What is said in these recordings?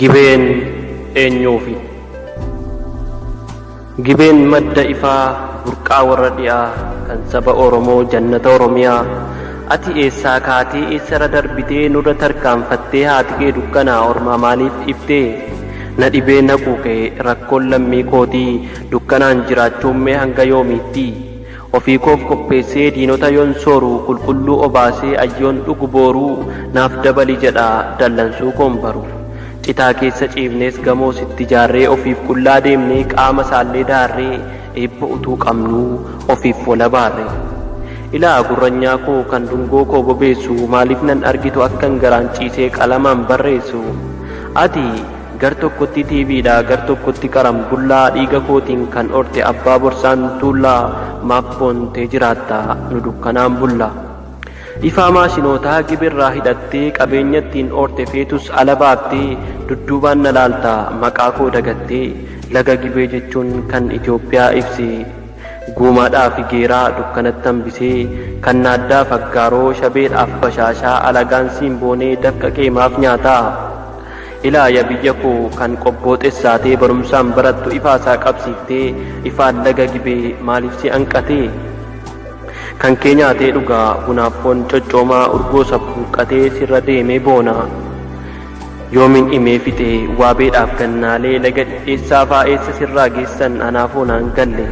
Gibeen eenyuufi? Gibeen madda ifaa burqaa warra dhi'aa kan saba Oromoo jannata Oromiyaa. Ati eessaa kaatee eessara darbitee nurra tarkaanfattee haati kee dukkanaa ormaa maaliif iftee? Na dhibee na quuqee rakkoon lammii kootii dukkanaan jiraachuun mee hanga yoomiitti? Ofii koof qopheessee diinota yoon sooru qulqulluu obaasee ayyoon dhugu booruu naaf dabali jedhaa dallansuu koon baru. Citaa keessa ciifnees gamoo sitti ijaarree ofiif qullaa deemnee qaama saallee daarree eebba utuu qabnuu ofiif wala baarre. Ilaa gurranyaa koo kan dungoo koo bobeessu maaliif nan argitu akkan garaan ciisee qalamaan barreessu? Ati gar tokkotti tiiviidha gar tokkotti qarambullaa dhiiga kootiin kan orte abbaa borsaan tuullaa maaf boontee jiraatta nu dukkanaan bulla. Ifaa maashinootaa gibirraa hidhattee qabeenyattiin orte feetus ala baaftee dudduubaan na laalta maqaa koo dagattee. Laga Gibee jechuun kan Itoophiyaa ibse guumaadhaaf geeraa dukkanatti hambisee kan naaddaaf aggaaroo shabeedhaaf bashaashaa alagaan simboonee dafqa keemaaf nyaataa. Ilaaya biyya koo kan qobboo xessaatee barumsaan barattu ifaasaa qabsiiftee ifaan laga Gibee maaliif si hanqatee? Kan kee nyaatee dhugaa bunaaf foon coccoomaa urgoo sabbuuqqatee sirra deemee boona. Yoomin imee fixee waabeedhaaf gannaalee laga dhidheessaa faa'eessa sirraa geessan anaaf onaan galle.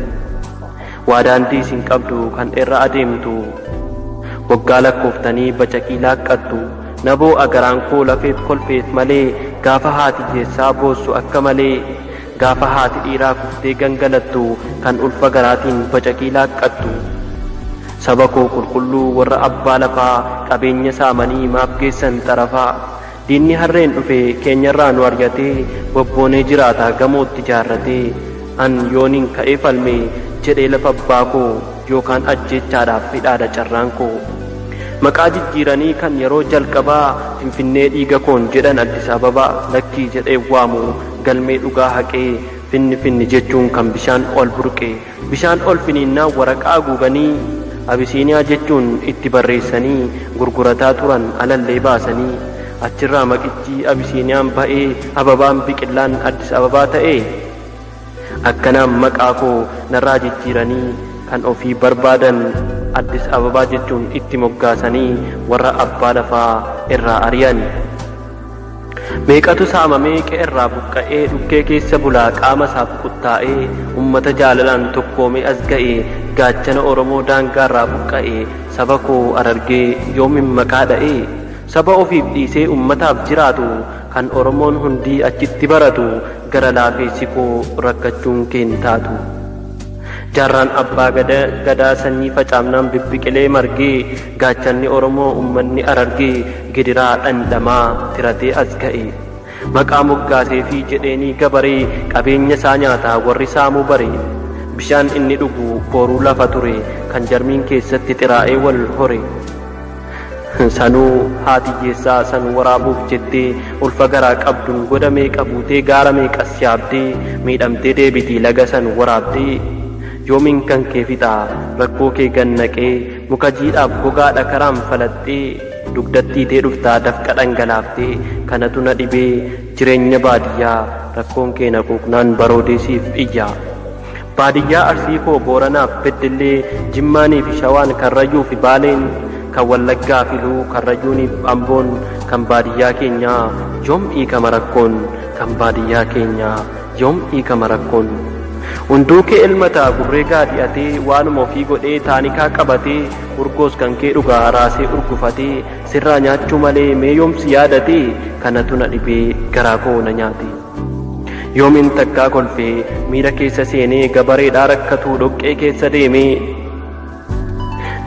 Waa daandii isin qabdu kan irra adeemtu waggaa lakkooftanii bacaqii laaqqattu. Naboo agaraan koo lafeef kolfeef malee gaafa haati keessaa boossu akka malee gaafa haati dhiiraa kuftee gangalattu kan ulfa garaatiin bacaqii laaqqattu. Saba koo qulqulluu warra abbaa lafaa qabeenya saamanii maaf geessan xarafaa. Diinni harreen dhufe keenyarraa nu argatee bobboonee jiraata gamootti ijaarratee. An yooniin ka'ee falme jedhee lafa abbaa koo yookaan ajjechaadhaaf hidhaadha carraan koo. Maqaa jijjiiranii kan yeroo jalqabaa Finfinnee dhiiga koon jedhan Addis Ababaa lakkii jedhee waamu galmee dhugaa haqee finni jechuun kan bishaan ol burqee. Bishaan ol finiinnaa waraqaa guuganii Abisiiniyaa jechuun itti barreessanii gurgurataa turan alallee baasanii. Achirraa maqichi Abisiiniyaan ba'ee ababaan biqillaan Addis Ababaa ta'ee. Akkanaan maqaa koo narraa jijjiiranii kan ofii barbaadan Addis Ababaa jechuun itti moggaasanii warra abbaa lafaa irraa ari'an. Meeqatu saamamee qe'erraa buqqa'ee dhukkee keessa bulaa qaama isaaf kuttaa'ee ummata jaalalaan tokkoomee as ga'ee gaachana Oromoo daangaarraa buqqa'ee saba koo Harargee yoomin maqaa dha'ee. Saba ofiif dhiisee ummataaf jiraatu kan Oromoon hundii achitti baratu gara laafeessi koo rakkachuun keen taatu. Jaarraan abbaa gadaa sanyii facaafnaan bibbiqilee margee gaachanni Oromoo ummanni Harargee gidiraa dhandhamaa tiratee as ga'e. Maqaa moggaasee fi jedheenii gabaree qabeenya isaa nyaataa warri saamuu bare. Bishaan inni dhugu booruu lafa ture kan jarmiin keessatti xiraa'ee wal hore. Sanuu haati keessaa san waraabuuf jettee ulfa garaa qabduun goda meeqa buutee gaara meeqas yaabdee miidhamtee deebitii laga san waraabdee. Yoomin kan kee fixaa rakkoo kee gannaqee muka jiidhaaf gogaadha karaan falaxxee dugdattiitee dhuftaa dafqa dhangalaaftee. Kanatu na dhibee jireenya baadiyyaa rakkoon kee na quuqnaan baroodeesiif iyyaa. Baadiyyaa Arsii koo Booranaaf Beddellee Jimmaanii fi Shawaan Karrayyuu fi Baaleen kan Wallaggaa filuu Karrayyuuniif Amboon kan baadiyyaa keenyaa yoom hiikama rakkoon kan baadiyyaa keenyaa yoom hiikama rakkoon. Hunduu kee ilmataa gurree gaadhi'atee waanuma ofii godhee taanikaa qabatee urgoos kan kee dhugaa raasee urgufatee sirraa nyaachuu malee mee yoomsi yaadatee. Kanatu na dhibee garaa koo na nyaate. Yoomin takkaa kolfee miira keessa seenee gabareedhaa rakkatuu dhoqqee keessa deemee.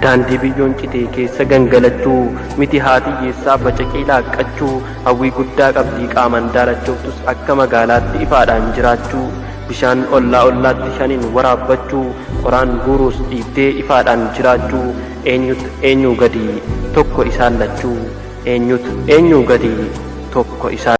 Daandii biyyoon citee keessa gangalachuu miti haati hiyyeessaa bacaqii laaqqachuu. Hawwii guddaa qabdii qaaman daalachooftus akka magaalaatti ifaadhaan jiraachuu. Bishaan ollaa ollaatti shaniin waraabbachuu qoraan guuruus dhiibdee ifaadhaan jiraachuu. Eenyu gadi tokko isaan lachuu eenyu gadi tokko isaan.